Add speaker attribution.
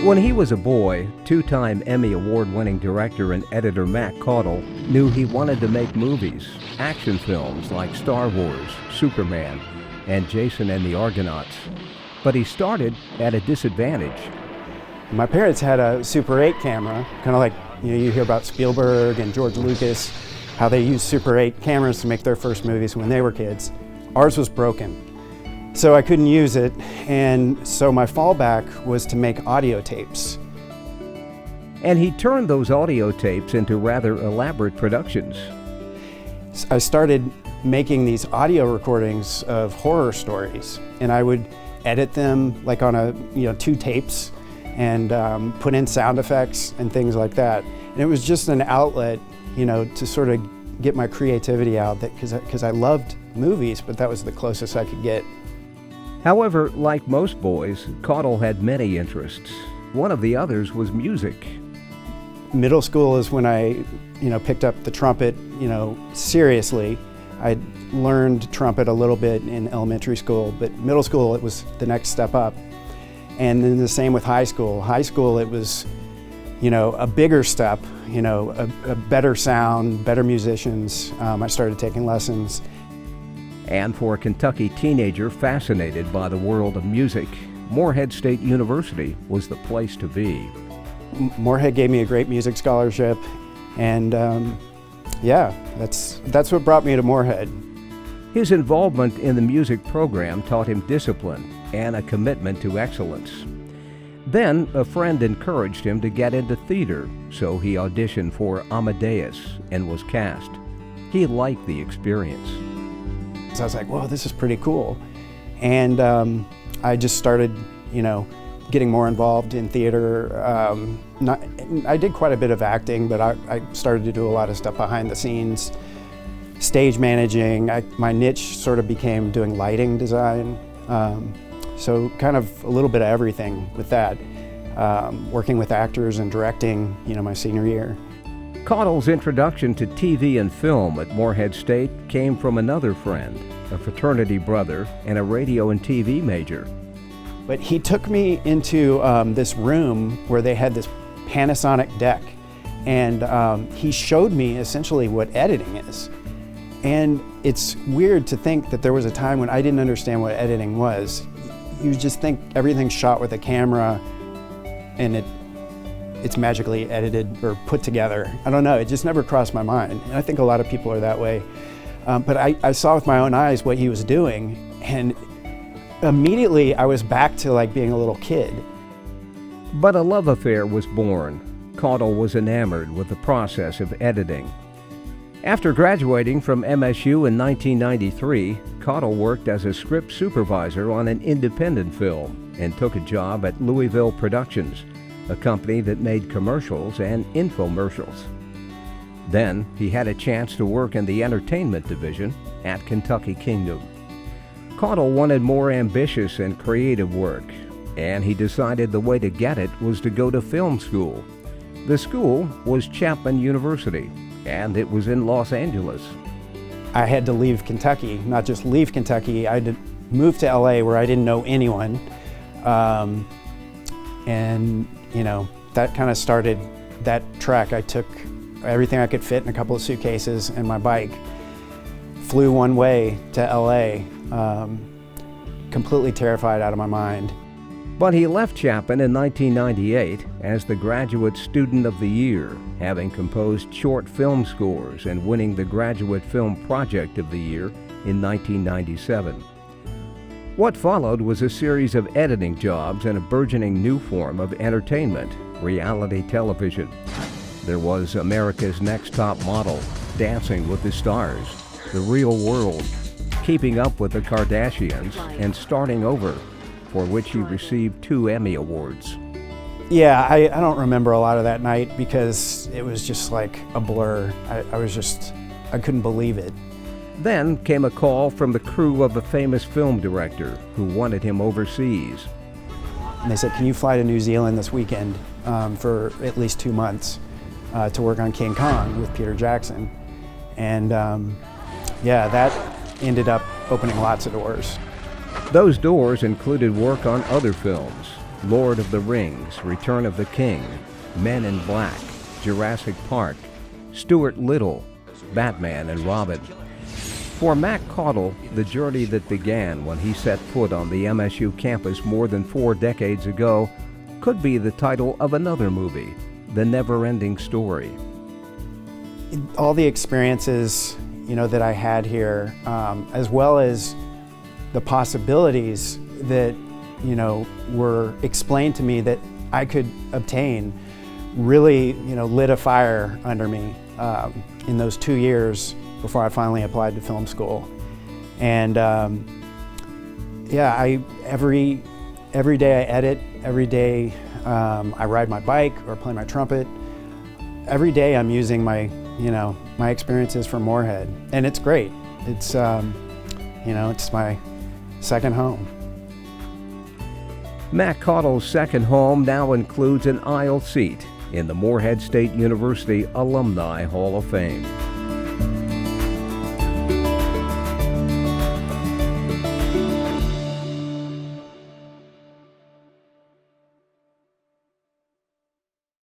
Speaker 1: When he was a boy, two-time Emmy Award-winning director and editor Matt Caudill knew he wanted to make movies, action films like Star Wars, Superman, and Jason and the Argonauts. But he started at a disadvantage.
Speaker 2: My parents had a Super 8 camera, kind of like you hear about Spielberg and George Lucas, how they used Super 8 cameras to make their first movies when they were kids. Ours was broken. So I couldn't use it, and so my fallback was to make audio tapes.
Speaker 1: And he turned those audio tapes into rather elaborate productions.
Speaker 2: I started making these audio recordings of horror stories, and I would edit them like on 2 tapes and put in sound effects and things like that. And it was just an outlet, to sort of get my creativity out, because I loved movies, but that was the closest I could get.
Speaker 1: However, like most boys, Caudill had many interests. One of the others was music.
Speaker 2: Middle school is when I, picked up the trumpet, seriously. I learned trumpet a little bit in elementary school, but middle school it was the next step up. And then the same with high school. High school it was, a bigger step, a better sound, better musicians. I started taking lessons.
Speaker 1: And for a Kentucky teenager fascinated by the world of music, Morehead State University was the place to be.
Speaker 2: Morehead gave me a great music scholarship, and that's what brought me to Morehead.
Speaker 1: His involvement in the music program taught him discipline and a commitment to excellence. Then a friend encouraged him to get into theater, so he auditioned for Amadeus and was cast. He liked the experience.
Speaker 2: So I was like, whoa, this is pretty cool. And I just started, getting more involved in theater. I did quite a bit of acting, but I started to do a lot of stuff behind the scenes, stage managing. My niche sort of became doing lighting design. So kind of a little bit of everything with that. Working with actors and directing, my senior year.
Speaker 1: Caudill's introduction to TV and film at Morehead State came from another friend, a fraternity brother, and a radio and TV major.
Speaker 2: But he took me into this room where they had this Panasonic deck, and he showed me essentially what editing is. And it's weird to think that there was a time when I didn't understand what editing was. You just think everything's shot with a camera and it's magically edited or put together. I don't know, it just never crossed my mind. And I think a lot of people are that way. But I saw with my own eyes what he was doing, and immediately I was back to being a little kid.
Speaker 1: But a love affair was born. Caudill was enamored with the process of editing. After graduating from MSU in 1993, Caudill worked as a script supervisor on an independent film and took a job at Louisville Productions, a company that made commercials and infomercials. Then he had a chance to work in the entertainment division at Kentucky Kingdom. Caudill wanted more ambitious and creative work, and he decided the way to get it was to go to film school. The school was Chapman University, and it was in Los Angeles.
Speaker 2: I had to leave Kentucky, not just leave Kentucky, I had to move to LA where I didn't know anyone. And that kind of started that trek. I took everything I could fit in a couple of suitcases and my bike, flew one way to LA, completely terrified out of my mind.
Speaker 1: But he left Chapman in 1998 as the Graduate Student of the Year, having composed short film scores and winning the Graduate Film Project of the Year in 1997. What followed was a series of editing jobs and a burgeoning new form of entertainment, reality television. There was America's Next Top Model, Dancing with the Stars, The Real World, Keeping Up with the Kardashians, and Starting Over, for which he received 2 Emmy Awards.
Speaker 2: Yeah, I don't remember a lot of that night because it was just like a blur. I couldn't believe it.
Speaker 1: Then came a call from the crew of a famous film director who wanted him overseas.
Speaker 2: And they said, can you fly to New Zealand this weekend for at least 2 months? to work on King Kong with Peter Jackson. And yeah, that ended up opening lots of doors.
Speaker 1: Those doors included work on other films: Lord of the Rings, Return of the King, Men in Black, Jurassic Park, Stuart Little, Batman and Robin. For Mac Caudill, the journey that began when he set foot on the MSU campus more than 4 decades ago could be the title of another movie, The Never-Ending Story.
Speaker 2: All the experiences, that I had here, as well as the possibilities that, were explained to me that I could obtain, really, lit a fire under me in those 2 years before I finally applied to film school. And yeah, every day I edit, every day I ride my bike or play my trumpet. Every day I'm using my experiences from Moorhead, and it's great. It's it's my second home.
Speaker 1: Mac Caudill's second home now includes an aisle seat in the Moorhead State University Alumni Hall of Fame.